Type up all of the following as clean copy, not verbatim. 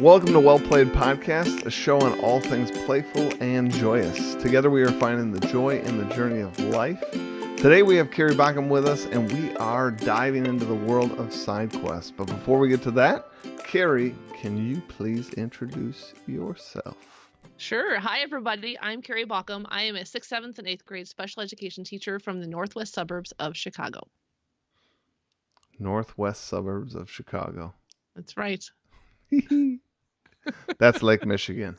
Welcome to WellPlayed Podcast, a show on all things playful and joyous. Together we are finding the joy in the journey of life. Today we have Carrie Bockham with us, and we are diving into the world of side quests. But before we get to that, Carrie, can you please introduce yourself? Sure. Hi, everybody. I'm Carrie Bockham. I am a 6th, 7th, and 8th grade special education teacher from the northwest suburbs of Chicago. Northwest suburbs of Chicago. That's right. That's Lake Michigan.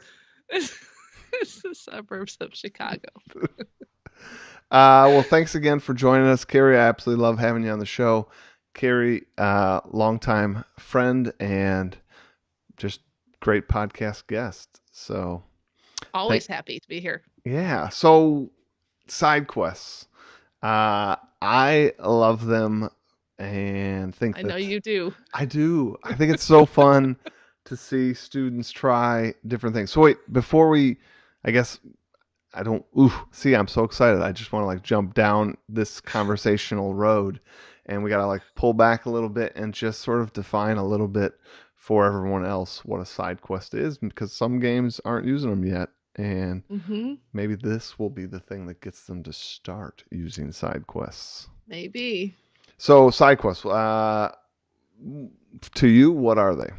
It's the suburbs of Chicago. Well, thanks again for joining us, Carrie. I absolutely love having you on the show. Carrie, longtime friend and just great podcast guest. So always happy to be here. Yeah. So side quests. I love them and think I know you do. I do. I think it's so fun to see students try different things. So wait, before we, I guess I don't, see, I'm so excited. I just want to jump down this conversational road, and we got to pull back a little bit and just sort of define a little bit for everyone else what a side quest is, because some games aren't using them yet. And maybe this will be the thing that gets them to start using side quests. Maybe. So side quests, to you, what are they?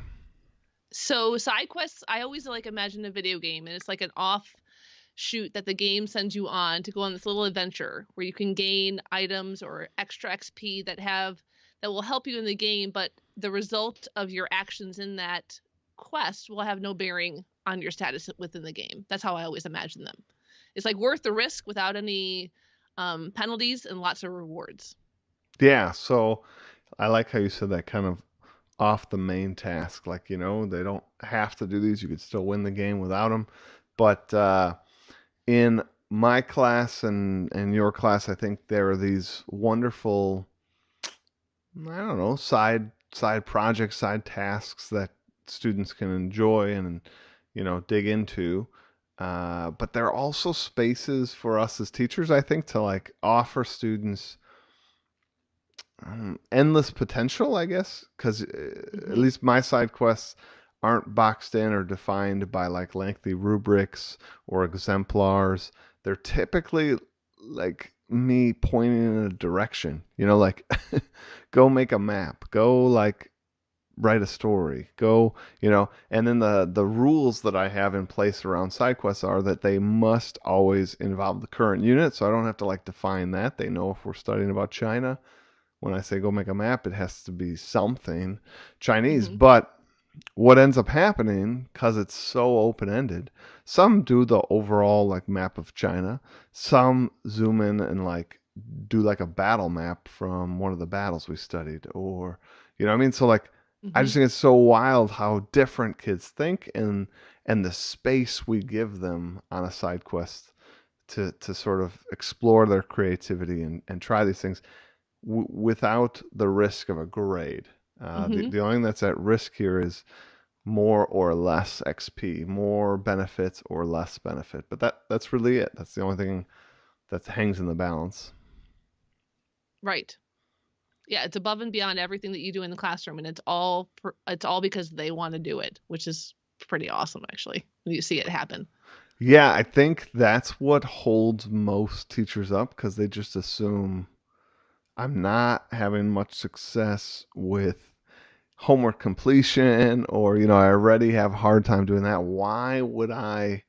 So side quests, I always imagine a video game, and it's like an offshoot that the game sends you on to go on this little adventure where you can gain items or extra XP that will help you in the game, but the result of your actions in that quest will have no bearing on your status within the game. That's how I always imagine them. It's worth the risk without any penalties and lots of rewards. Yeah, so I like how you said that, kind of off the main task. They don't have to do these. You could still win the game without them. But in my class and your class, I think there are these wonderful, I don't know, side projects, side tasks that students can enjoy and, dig into. But there are also spaces for us as teachers, I think, to offer students endless potential, I guess, because at least my side quests aren't boxed in or defined by lengthy rubrics or exemplars. They're typically me pointing in a direction, go make a map, go write a story, go, and then the rules that I have in place around side quests are that they must always involve the current unit. So I don't have to define that. They know if we're studying about China, when I say go make a map, it has to be something Chinese. But what ends up happening, because it's so open-ended, some do the overall map of China. Some zoom in and do a battle map from one of the battles we studied, or what I mean. So I just think it's so wild how different kids think, and the space we give them on a side quest to sort of explore their creativity and try these things without the risk of a grade. The only thing that's at risk here is more or less XP, more benefits or less benefit. But that's really it. That's the only thing that hangs in the balance. Right. Yeah, it's above and beyond everything that you do in the classroom, and it's all because they want to do it, which is pretty awesome, actually, when you see it happen. Yeah, I think that's what holds most teachers up, because they just assume I'm not having much success with homework completion, or, I already have a hard time doing that. Why would I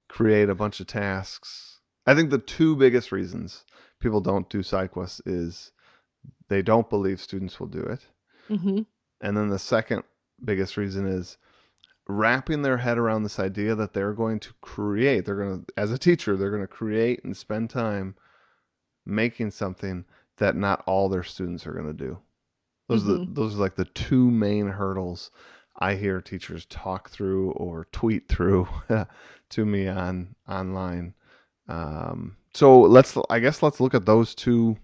create a bunch of tasks? I think the two biggest reasons people don't do side quests is they don't believe students will do it. And then the second biggest reason is wrapping their head around this idea that they're going to create, as a teacher, they're going to create and spend time making something that not all their students are going to do. Those are the two main hurdles I hear teachers talk through or tweet through to me online. So let's look at those two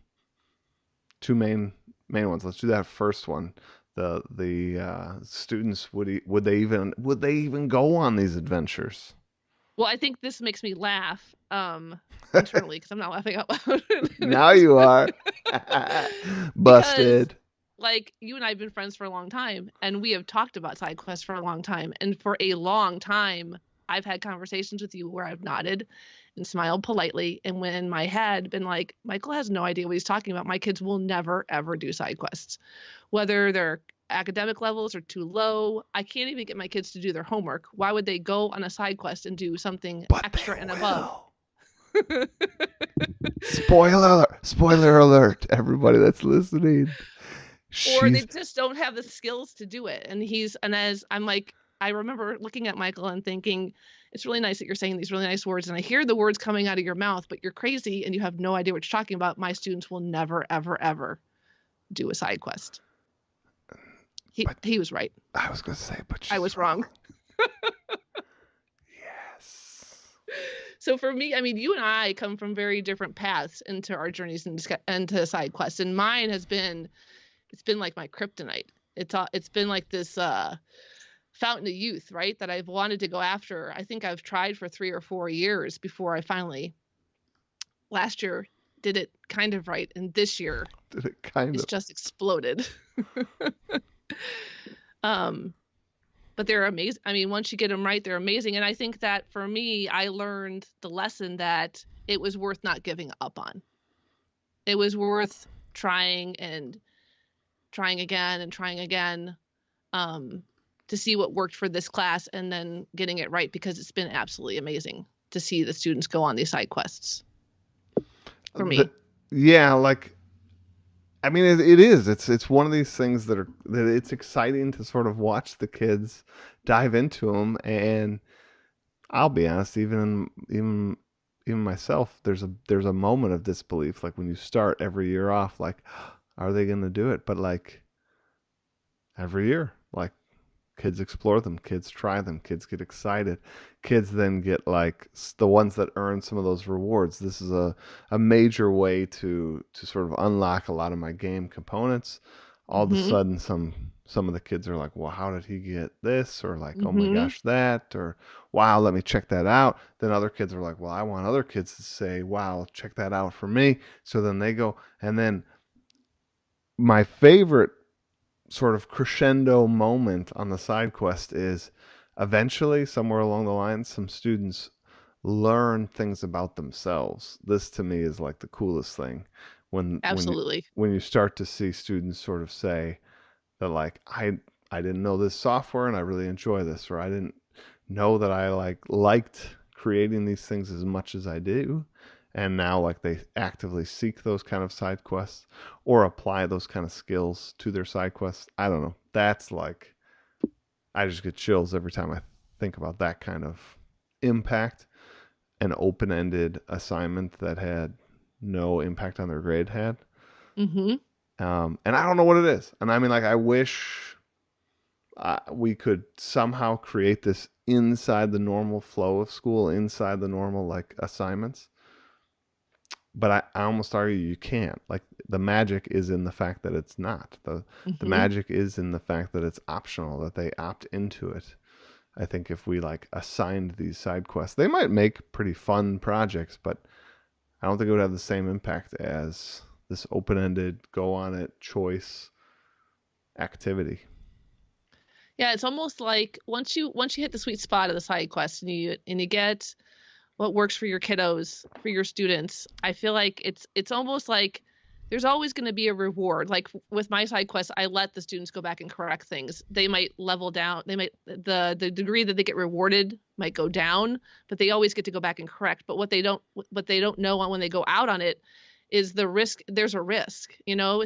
main ones. Let's do that first one. The students, would they even go on these adventures? Well, I think this makes me laugh internally, because I'm not laughing out loud. Now you are. Busted. like you and I have been friends for a long time, and we have talked about side quests for a long time. And for a long time, I've had conversations with you where I've nodded and smiled politely, and when in my head been like, Michael has no idea what he's talking about. My kids will never ever do side quests, whether their academic levels are too low. I can't even get my kids to do their homework. Why would they go on a side quest and do something But they extra and above? will. Spoiler alert, everybody that's listening. Or they She's just don't have the skills to do it. And as I'm like, I remember looking at Michael and thinking, it's really nice that you're saying these really nice words, and I hear the words coming out of your mouth, but you're crazy and you have no idea what you're talking about. My students will never, ever, ever do a side quest. He was right. I was gonna say, but I was wrong. Yes. So for me, I mean, you and I come from very different paths into our journeys into side quests, and mine has been, it's been like my kryptonite. It's been like this fountain of youth, right? That I've wanted to go after. I think I've tried for 3 or 4 years before I finally, last year, did it kind of right, and this year Did it kind it's of? just exploded. um, but they're amazing. I mean, once you get them right, they're amazing. And I think that for me, I learned the lesson that it was worth not giving up on. It was worth trying and trying again and trying again, to see what worked for this class and then getting it right, because it's been absolutely amazing to see the students go on these side quests for me. Yeah, like I mean, it is. It's one of these things that it's exciting to sort of watch the kids dive into them. And I'll be honest, even myself, there's a moment of disbelief, like when you start every year off, like, are they going to do it? But like every year, like kids explore them, kids try them, kids get excited, kids then get like the ones that earn some of those rewards. This is a major way to sort of unlock a lot of my game components. All of a Mm-hmm. sudden some of the kids are like, well, how did he get this? Or like, oh my Mm-hmm. gosh, that, or wow, let me check that out. Then other kids are like, well, I want other kids to say, wow, check that out for me. So then they go, and then my favorite sort of crescendo moment on the side quest is eventually, somewhere along the line, some students learn things about themselves. This to me is like the coolest thing when Absolutely. when you start to see students sort of say that like I didn't know this software and I really enjoy this, or I didn't know that I liked creating these things as much as I do. And now like they actively seek those kind of side quests or apply those kind of skills to their side quests. I don't know. That's like I just get chills every time I think about that kind of impact an open-ended assignment that had no impact on their grade had. Mm-hmm. And I don't know what it is. And I mean, like, I wish we could somehow create this inside the normal flow of school, inside the normal like assignments. But I almost argue you can't. Like the magic is in the fact that it's not. The Mm-hmm. magic is in the fact that it's optional, that they opt into it. I think if we like assigned these side quests, they might make pretty fun projects, but I don't think it would have the same impact as this open-ended, go on it choice activity. Yeah, it's almost like once you hit the sweet spot of the side quest and you get what works for your kiddos, for your students, I feel like it's almost like there's always going to be a reward. Like with my side quests, I let the students go back and correct things. They might level down. They might the degree that they get rewarded might go down, but they always get to go back and correct. But what they don't know when they go out on it is the risk. There's a risk,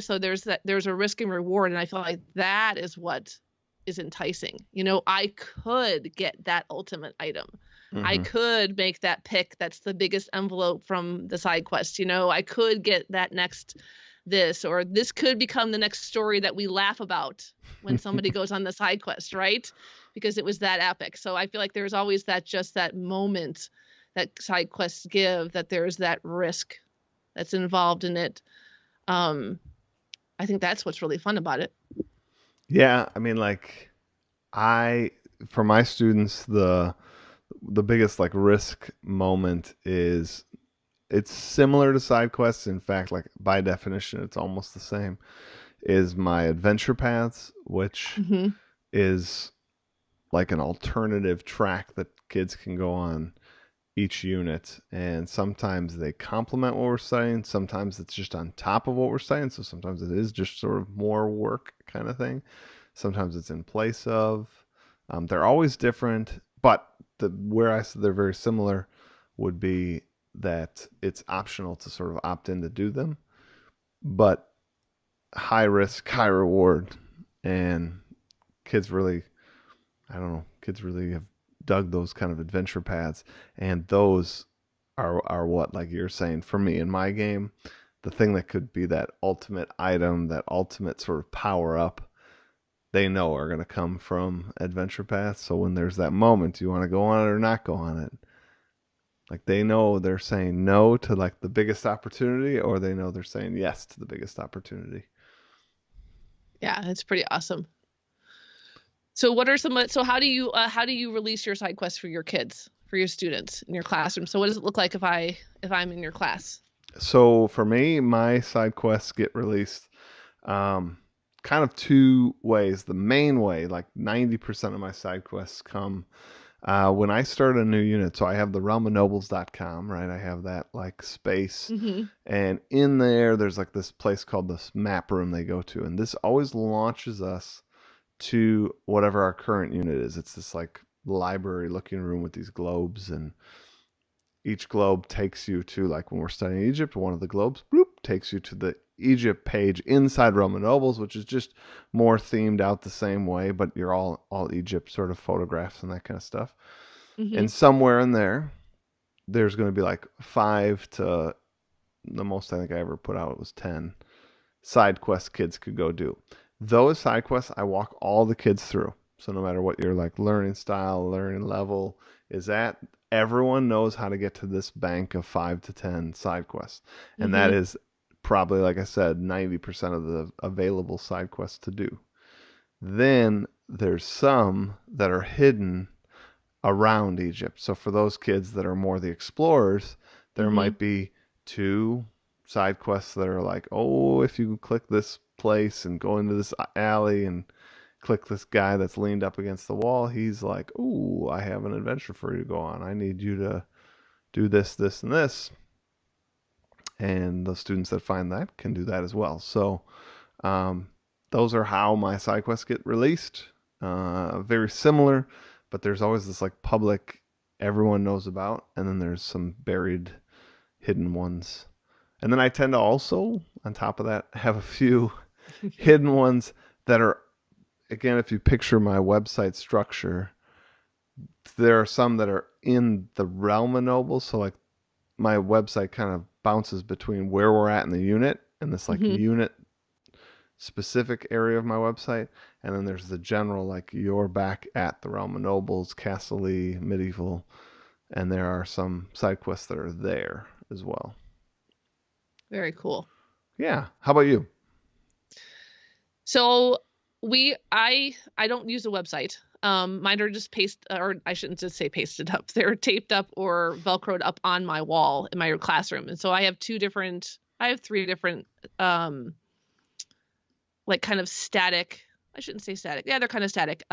so there's a risk and reward, and I feel like that is what is enticing. I could get that ultimate item. I Mm-hmm. could make that pick that's the biggest envelope from the side quest. I could get that next this, or this could become the next story that we laugh about when somebody goes on the side quest, right? Because it was that epic. So I feel like there's always that moment that side quests give, that there's that risk that's involved in it. Um, I think that's what's really fun about it. Yeah, I mean, like I for my students, the biggest like risk moment is it's similar to side quests. In fact, like by definition, it's almost the same. is my adventure paths, which Mm-hmm. is like an alternative track that kids can go on each unit. And sometimes they complement what we're studying. Sometimes it's just on top of what we're studying. So sometimes it is just sort of more work kind of thing. Sometimes it's in place of. They're always different, but where I said they're very similar would be that it's optional to sort of opt in to do them, but high risk, high reward, and kids really, I don't know, kids really have dug those kind of adventure paths, and those are what, like you're saying, for me in my game, the thing that could be that ultimate item, that ultimate sort of power up, they know are going to come from adventure paths. So when there's that moment, do you want to go on it or not go on it? Like they know they're saying no to like the biggest opportunity, or they know they're saying yes to the biggest opportunity. Yeah, it's pretty awesome. So what are so how do you release your side quests for your kids, for your students in your classroom? So what does it look like if I'm in your class? So for me, my side quests get released um, kind of two ways. The main way, like 90% of my side quests come when I start a new unit. So I have the realmofnobles.com, right? I have that like space. Mm-hmm. And in there, there's like this place called this map room they go to. And this always launches us to whatever our current unit is. It's this like library looking room with these globes, and each globe takes you to, like when we're studying Egypt, one of the globes bloop, takes you to the Egypt page inside Roman nobles, which is just more themed out the same way, but you're all Egypt sort of photographs and that kind of stuff. Mm-hmm. And somewhere in there, there's going to be like 5 to the most I think I ever put out was 10 side quests kids could go do. Those side quests I walk all the kids through. So no matter what your like learning style, learning level is at, everyone knows how to get to this bank of 5 to 10 side quests. And that Mm-hmm. is probably, like I said, 90% of the available side quests to do. Then there's some that are hidden around Egypt. So for those kids that are more the explorers, there Mm-hmm. might be 2 side quests that are like, oh, if you click this place and go into this alley and click this guy that's leaned up against the wall, he's like, oh, I have an adventure for you to go on. I need you to do this, this, and this. And the students that find that can do that as well. So um, those are how my side quests get released. Very similar, but there's always this like public everyone knows about, and then there's some buried, hidden ones. And then I tend to also, on top of that, have a few hidden ones that are, again, if you picture my website structure, there are some that are in the realm of nobles. So like my website kind of bounces between where we're at in the unit and this like Mm-hmm. unit specific area of my website, and then there's the general like you're back at the realm of nobles, Castle medieval, and there are some side quests that are there as well. Very cool. Yeah. How about you? So I don't use a website. Mine are just or I shouldn't just say pasted up. They're taped up or velcroed up on my wall in my classroom. And so I have three different like kind of static, I shouldn't say static. Yeah, they're kind of static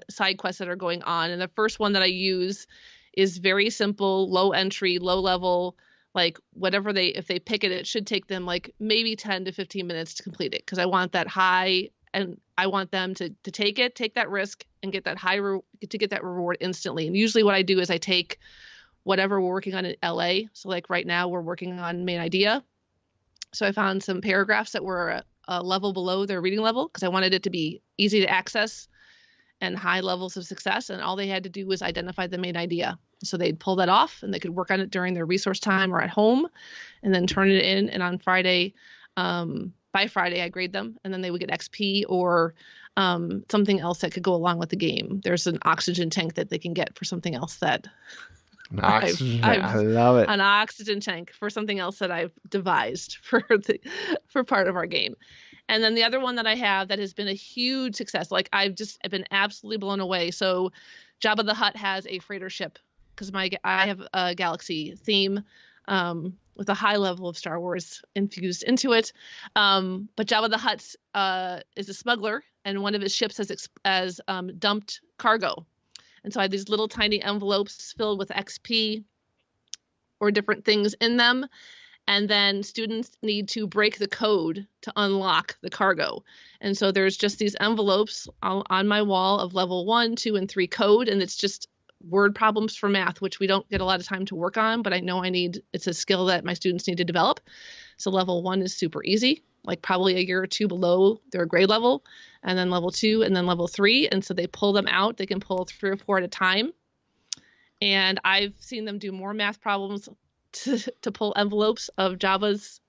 side quests that are going on. And the first one that I use is very simple, low entry, low level, like whatever if they pick it, it should take them like maybe 10 to 15 minutes to complete it, because I want that high, and I want them to take that risk and get that to get that reward instantly. And usually what I do is I take whatever we're working on in LA. So like right now we're working on main idea. So I found some paragraphs that were a level below their reading level, because I wanted it to be easy to access and high levels of success. And all they had to do was identify the main idea. So they'd pull that off and they could work on it during their resource time or at home and then turn it in. And on Friday, by Friday, I grade them, and then they would get XP or something else that could go along with the game. There's an oxygen tank that they can get for something else that An oxygen. I I've love it. an oxygen tank for something else that I've devised for part of our game. And then the other one that I have that has been a huge success, like I've been absolutely blown away. So Jabba the Hutt has a freighter ship, because I have a galaxy theme. with a high level of Star Wars infused into it. But Jabba the Hutt is a smuggler, and one of his ships has dumped cargo. And so I had these little tiny envelopes filled with XP or different things in them. And then students need to break the code to unlock the cargo. And so there's just these envelopes on my wall of level 1, 2, and 3 code. And it's just word problems for math, which we don't get a lot of time to work on, but I know it's a skill that my students need to develop. So level 1 is super easy, like probably a year or two below their grade level, and then level 2 and then level 3. And so they pull them out. They can pull 3 or 4 at a time. And I've seen them do more math problems to pull envelopes of Java's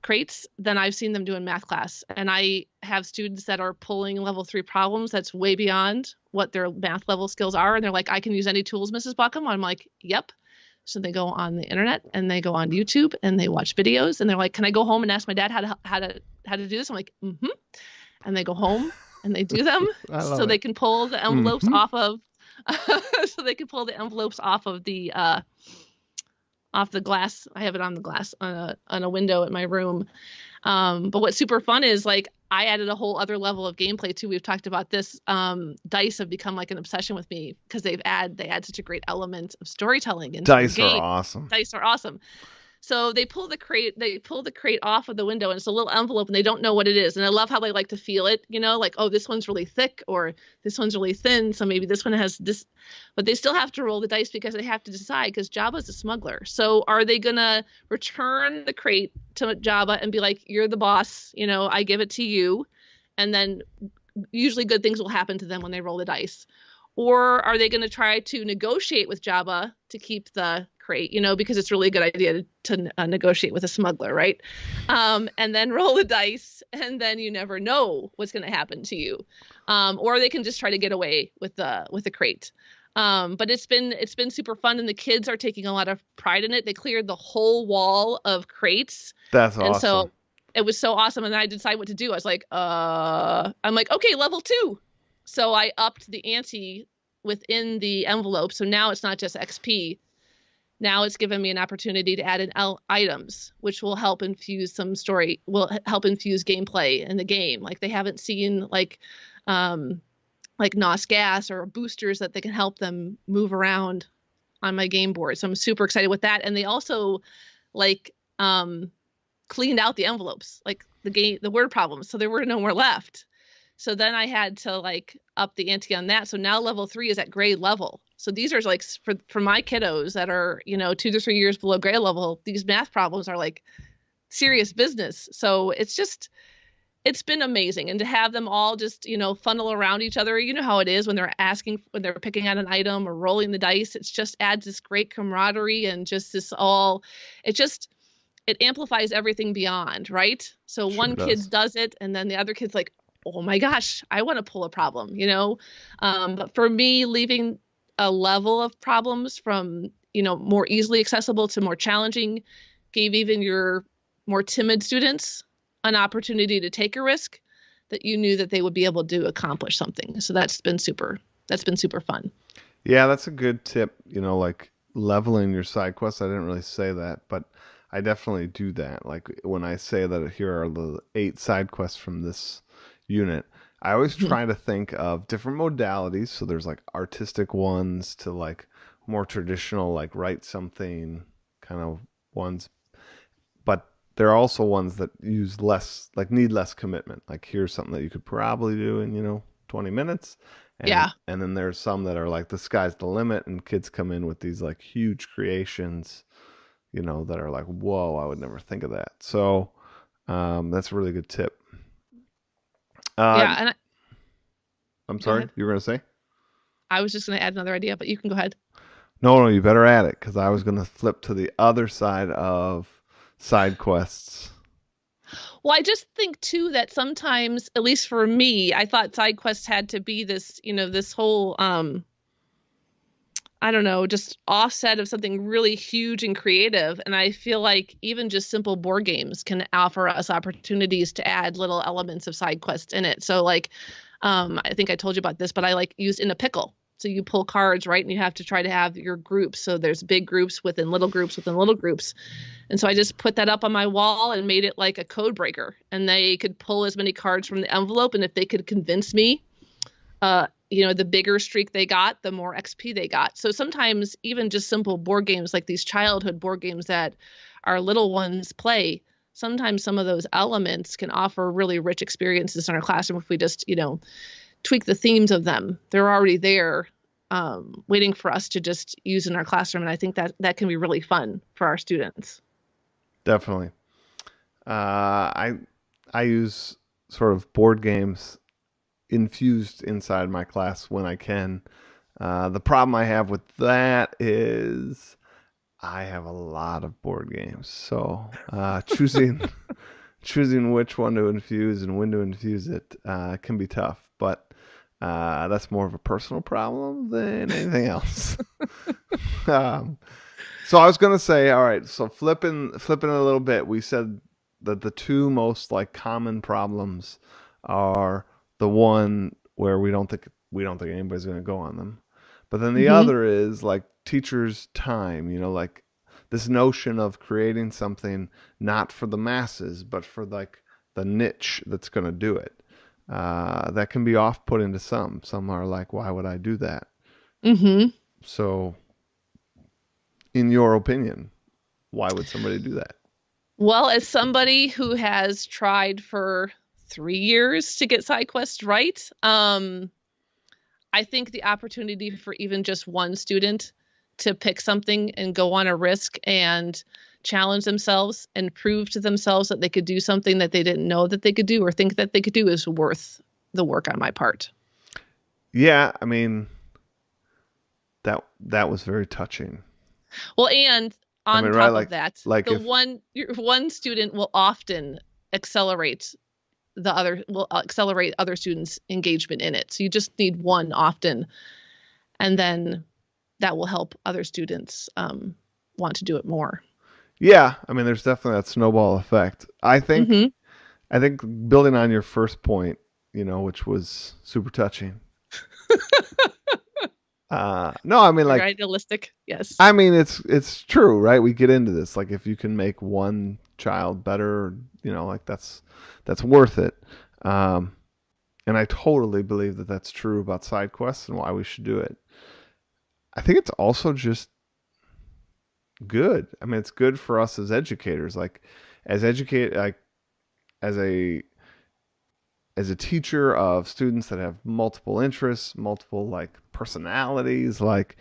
crates than I've seen them do in math class. And I have students that are pulling level 3 problems that's way beyond what their math level skills are. And they're like, I can use any tools, Mrs. Buckham. I'm like, yep. So they go on the internet and they go on YouTube and they watch videos and they're like, can I go home and ask my dad how to do this? I'm like, mm-hmm. And they go home and they do them so they can pull the envelopes off of off the glass. I have it on the glass on a window at my room. But what's super fun is like I added a whole other level of gameplay too. We've talked about this. Dice have become like an obsession with me because they add such a great element of storytelling into the game. Dice are awesome. So they pull the crate off of the window and it's a little envelope and they don't know what it is. And I love how they like to feel it, like, oh, this one's really thick or this one's really thin. So maybe this one has this, but they still have to roll the dice because they have to decide because Jabba's a smuggler. So are they going to return the crate to Jabba and be like, you're the boss, I give it to you. And then usually good things will happen to them when they roll the dice. Or are they going to try to negotiate with Jabba to keep the crate, because it's really a good idea to negotiate with a smuggler, right? And then roll the dice, and then you never know what's going to happen to you. Or they can just try to get away with the crate. But it's been super fun, and the kids are taking a lot of pride in it. They cleared the whole wall of crates. That's awesome. And so it was so awesome, and I decided what to do. I was like, I'm like, okay, level 2. So I upped the ante within the envelope. So now it's not just XP. Now it's given me an opportunity to add in items, which will help infuse gameplay in the game. Like they haven't seen like NOS gas or boosters that they can help them move around on my game board. So I'm super excited with that. And they also cleaned out the envelopes, like the word problems. So there were no more left. So then I had to up the ante on that. So now level 3 is at grade level. So these are like for my kiddos that are, 2 to 3 years below grade level, these math problems are like serious business. So it's been amazing. And to have them all just, funnel around each other, how it is when they're picking out an item or rolling the dice, it just adds this great camaraderie and just it amplifies everything beyond, right? So sure one kid does it and then the other kid's like, oh my gosh, I want to pull a problem, but for me, leaving a level of problems from, more easily accessible to more challenging gave even your more timid students an opportunity to take a risk that you knew that they would be able to accomplish something. So that's been super fun. Yeah, that's a good tip, like leveling your side quests. I didn't really say that, but I definitely do that. Like when I say that here are the 8 side quests from this unit, I always try to think of different modalities. So there's like artistic ones to like more traditional, like write something kind of ones. But there are also ones that use less, like need less commitment. Like here's something that you could probably do in, 20 minutes. And, and then there's some that are like the sky's the limit and kids come in with these like huge creations, that are like, whoa, I would never think of that. So that's a really good tip. And I'm sorry, you were going to say? I was just going to add another idea, but you can go ahead. No, you better add it because I was going to flip to the other side of side quests. Well, I just think too that sometimes, at least for me, I thought side quests had to be this, this whole, I don't know, just offset of something really huge and creative. And I feel like even just simple board games can offer us opportunities to add little elements of side quests in it. So I think I told you about this, but I used In a Pickle. So you pull cards, right? And you have to try to have your groups. So there's big groups within little groups within little groups. And so I just put that up on my wall and made it like a code breaker. And they could pull as many cards from the envelope. And if they could convince me, the bigger streak they got, the more XP they got. So sometimes even just simple board games like these childhood board games that our little ones play, sometimes some of those elements can offer really rich experiences in our classroom if we just, tweak the themes of them. They're already there, waiting for us to just use in our classroom. And I think that can be really fun for our students. Definitely. I use sort of board games infused inside my class when I can. The problem I have with that is I have a lot of board games, so choosing which one to infuse and when to infuse it can be tough. But that's more of a personal problem than anything else. So I was gonna say, all right. So flipping a little bit, we said that the two most like common problems are the one where we don't think anybody's going to go on them, but then the other is like teachers' time. Like this notion of creating something not for the masses, but for like the niche that's going to do it. That can be off-putting to some. Some are like, why would I do that? So, in your opinion, why would somebody do that? Well, as somebody who has tried for 3 years to get side quests right, I think the opportunity for even just one student to pick something and go on a risk and challenge themselves and prove to themselves that they could do something that they didn't know that they could do or think that they could do is worth the work on my part. Yeah, I mean, that was very touching. Well, and on top right, of that, like the if, one student will often accelerate other students' engagement in it. So you just need one often, and then that will help other students want to do it more. Yeah, I mean, there's definitely that snowball effect. I think building on your first point, which was super touching. No, I mean, like, idealistic. Yes. I mean, it's true, right? We get into this, like, if you can make one child better, like that's worth it. And I totally believe that that's true about side quests and why we should do it. I think it's also just good. I mean, it's good for us as educators, like as a teacher of students that have multiple interests, multiple like personalities, like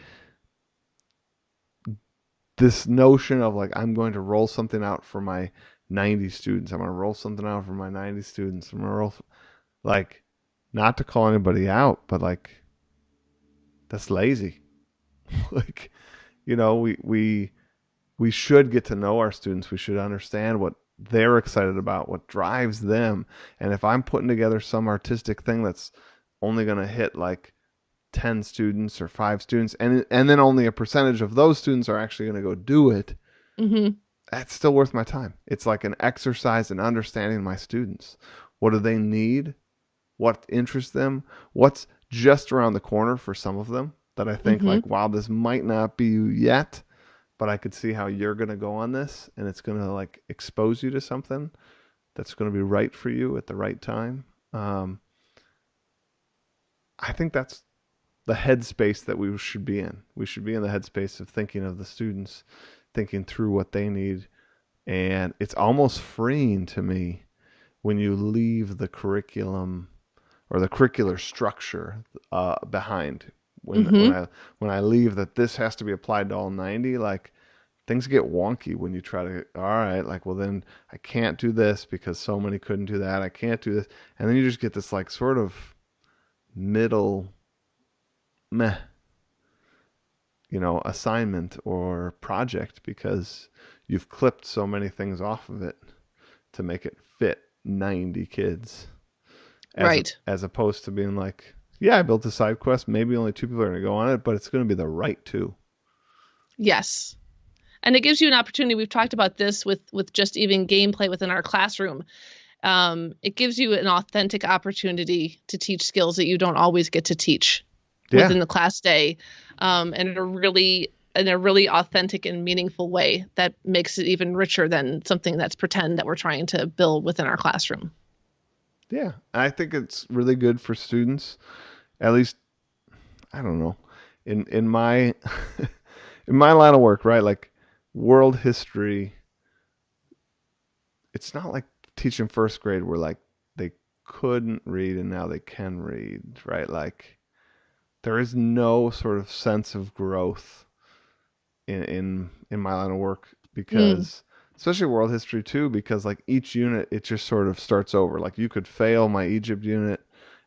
this notion of like I'm going to roll something out for my 90 students. I'm going to roll something out for my 90 students. I'm going to roll like not to call anybody out, but like that's lazy. Like we should get to know our students. We should understand what they're excited about, what drives them. And if I'm putting together some artistic thing that's only going to hit like 10 students or 5 students, and then only a percentage of those students are actually going to go do it, that's still worth my time. It's like an exercise in understanding my students. What do they need? What interests them? What's just around the corner for some of them that I think like, wow, this might not be you yet, but I could see how you're going to go on this, and it's going to like expose you to something that's going to be right for you at the right time. I think that's the headspace that we should be in. We should be in the headspace of thinking of the students, thinking through what they need. And it's almost freeing to me when you leave the curriculum or the curricular structure behind. When I leave that this has to be applied to all 90, like things get wonky when you try to, all right, like, well then I can't do this because so many couldn't do that. I can't do this. And then you just get this like sort of middle meh, assignment or project because you've clipped so many things off of it to make it fit 90 kids. As opposed to being like, yeah, I built a side quest. Maybe only 2 people are going to go on it, but it's going to be the right 2. Yes. And it gives you an opportunity. We've talked about this with just even gameplay within our classroom. It gives you an authentic opportunity to teach skills that you don't always get to teach Yeah. within the class day, in a really authentic and meaningful way that makes it even richer than something that's pretend that we're trying to build within our classroom. Yeah. I think it's really good for students. At least, I don't know. In my in my line of work, right? Like world history, it's not like teaching first grade where like they couldn't read and now they can read, right? Like there is no sort of sense of growth in my line of work Mm, because especially world history too, because like each unit it just sort of starts over. Like you could fail my Egypt unit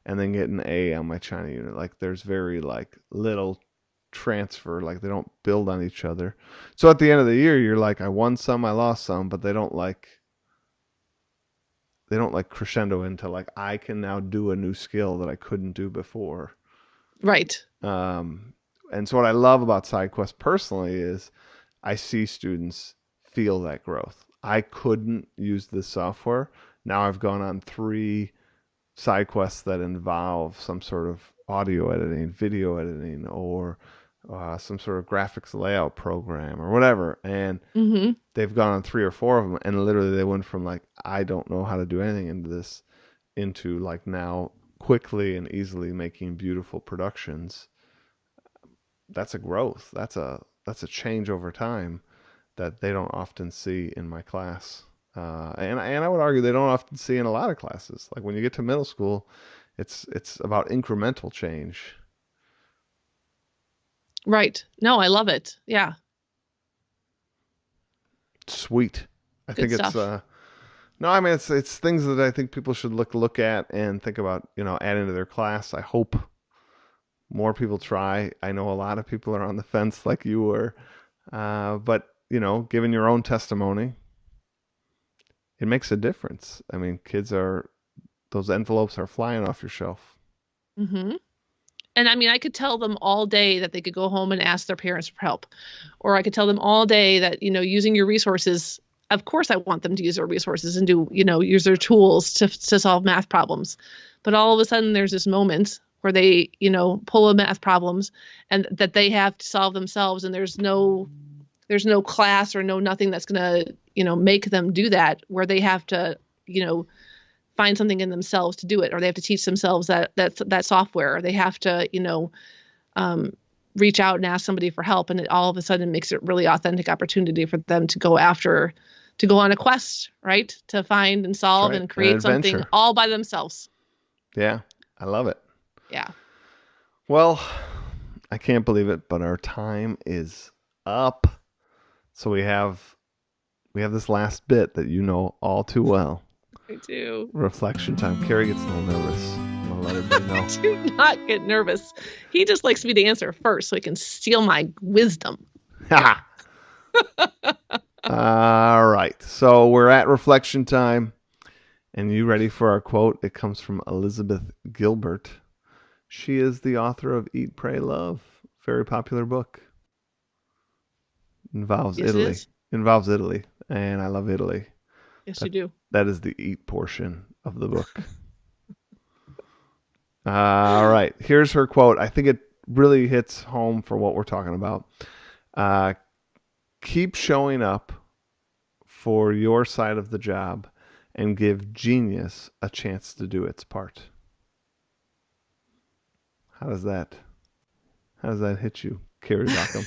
and then get an A on my China unit. Like there's very like little transfer, like they don't build on each other. So at the end of the year you're like I won some, I lost some, but they don't like crescendo into like I can now do a new skill that I couldn't do before. right. Um, and so what I love about SideQuest personally is I see students feel that growth. I couldn't use this software. Now I've gone on 3 SideQuests that involve some sort of audio editing, video editing, or some sort of graphics layout program or whatever. And Hmm. they've gone on 3 or 4 of them, and literally they went from like I don't know how to do anything into this into like now quickly and easily making beautiful productions. That's a growth. That's a change over time that they don't often see in my class. And I would argue they don't often see in a lot of classes. Like when you get to middle school, it's about incremental change. Right. No, I love it. Yeah. Sweet. I Good think it's stuff. no, I mean it's things that I think people should look at and think about, adding to their class. I hope more people try. I know a lot of people are on the fence like you were, but given your own testimony, it makes a difference. I mean, those envelopes are flying off your shelf. Hmm. And I mean, I could tell them all day that they could go home and ask their parents for help. Or I could tell them all day that, using your resources, of course, I want them to use their resources and use their tools to solve math problems. But all of a sudden, there's this moment where they, pull a math problems and that they have to solve themselves. And there's no class or no nothing that's going to, make them do that, where they have to, you know, find something in themselves to do it, or they have to teach themselves that software, or they have to, um, reach out and ask somebody for help, and it all of a sudden makes it really authentic opportunity for them to go on a quest, right, to find and That's solve right. and An create something adventure. all by themselves. Yeah, I love it. Yeah. Well, I can't believe it, but our time is up. So we have this last bit that you know all too well. I do. Reflection time. Carrie gets a little nervous. I'm gonna let everybody I know. do not get nervous. He just likes me to answer first so he can steal my wisdom. Ha! All right. So we're at reflection time. And you ready for our quote? It comes from Elizabeth Gilbert. She is the author of Eat, Pray, Love. Very popular book. Involves Yes, it Italy. is. Involves Italy. And I love Italy. Yes, you That do. that is the eat portion of the book. All right. Here's her quote. I think it really hits home for what we're talking about. Uh, Keep showing up for your side of the job and give genius a chance to do its part. How does that how does that hit you, Carrie Rockham?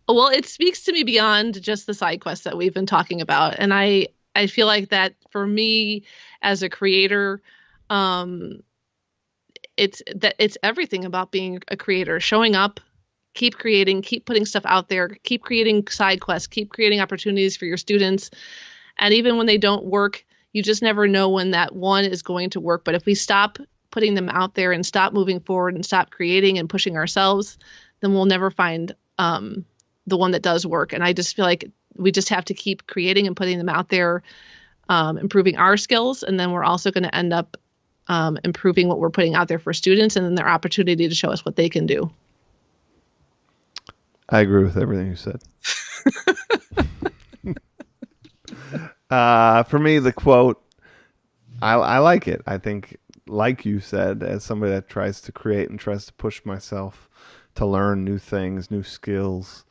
Well, it speaks to me beyond just the side quests that we've been talking about. And I feel like that for me as a creator, um, it's everything about being a creator, showing up, keep creating, keep putting stuff out there, keep creating side quests, keep creating opportunities for your students. And even when they don't work, you just never know when that one is going to work. But if we stop putting them out there and stop moving forward and stop creating and pushing ourselves, then we'll never find the one that does work. And I just feel like we just have to keep creating and putting them out there, improving our skills. And then we're also going to end up improving what we're putting out there for students and then their opportunity to show us what they can do. I agree with everything you said. For me, the quote, I like it. I think like you said, as somebody that tries to create and tries to push myself to learn new things, new skills,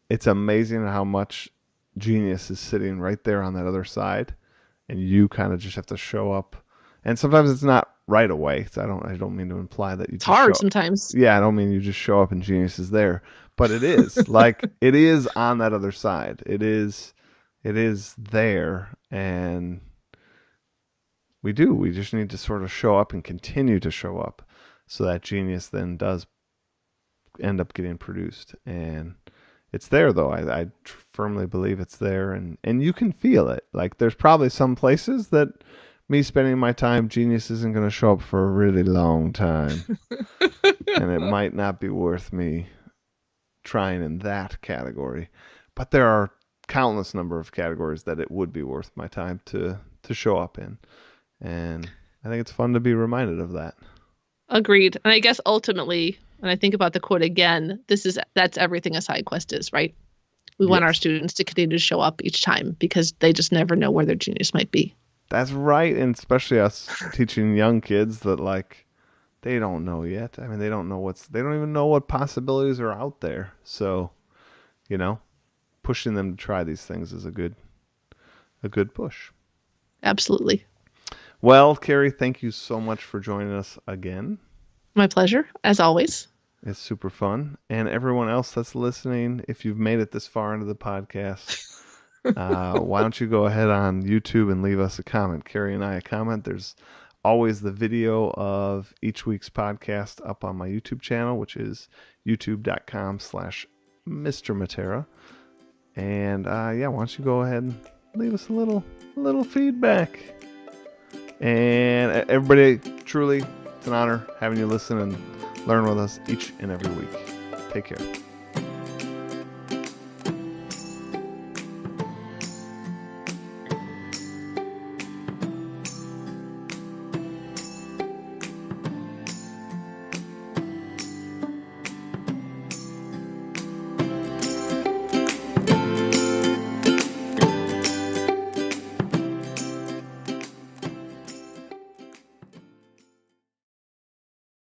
it's amazing how much genius is sitting right there on that other side, and you kind of just have to show up. And sometimes it's not right away. So I don't mean to imply that you It's just hard show. sometimes. Yeah, I don't mean you just show up and genius is there, but it is like it is on that other side. It is there, and we do. We just need to sort of show up and continue to show up, so that genius then does end up getting produced. And it's there, though. I firmly believe it's there, and you can feel it. Like there's probably some places that me spending my time, genius isn't going to show up for a really long time, and it might not be worth me trying in that category. But there are countless number of categories that it would be worth my time to show up in, and I think it's fun to be reminded of that. Agreed. And I guess ultimately, when I think about the quote again, that's everything a side quest is, right? We want our students to continue to show up each time because they just never know where their genius might be. That's right, and especially us teaching young kids that like they don't know yet. I mean, they don't even know what possibilities are out there. So, pushing them to try these things is a good push. Absolutely. Well, Carrie, thank you so much for joining us again. My pleasure, as always. It's super fun. And everyone else that's listening, if you've made it this far into the podcast, why don't you go ahead on YouTube and leave us a comment. Carrie and I a comment. There's always the video of each week's podcast up on my YouTube channel, which is youtube.com/MrMatera. And why don't you go ahead and leave us a little feedback. And everybody, truly, it's an honor having you listen and learn with us each and every week. Take care.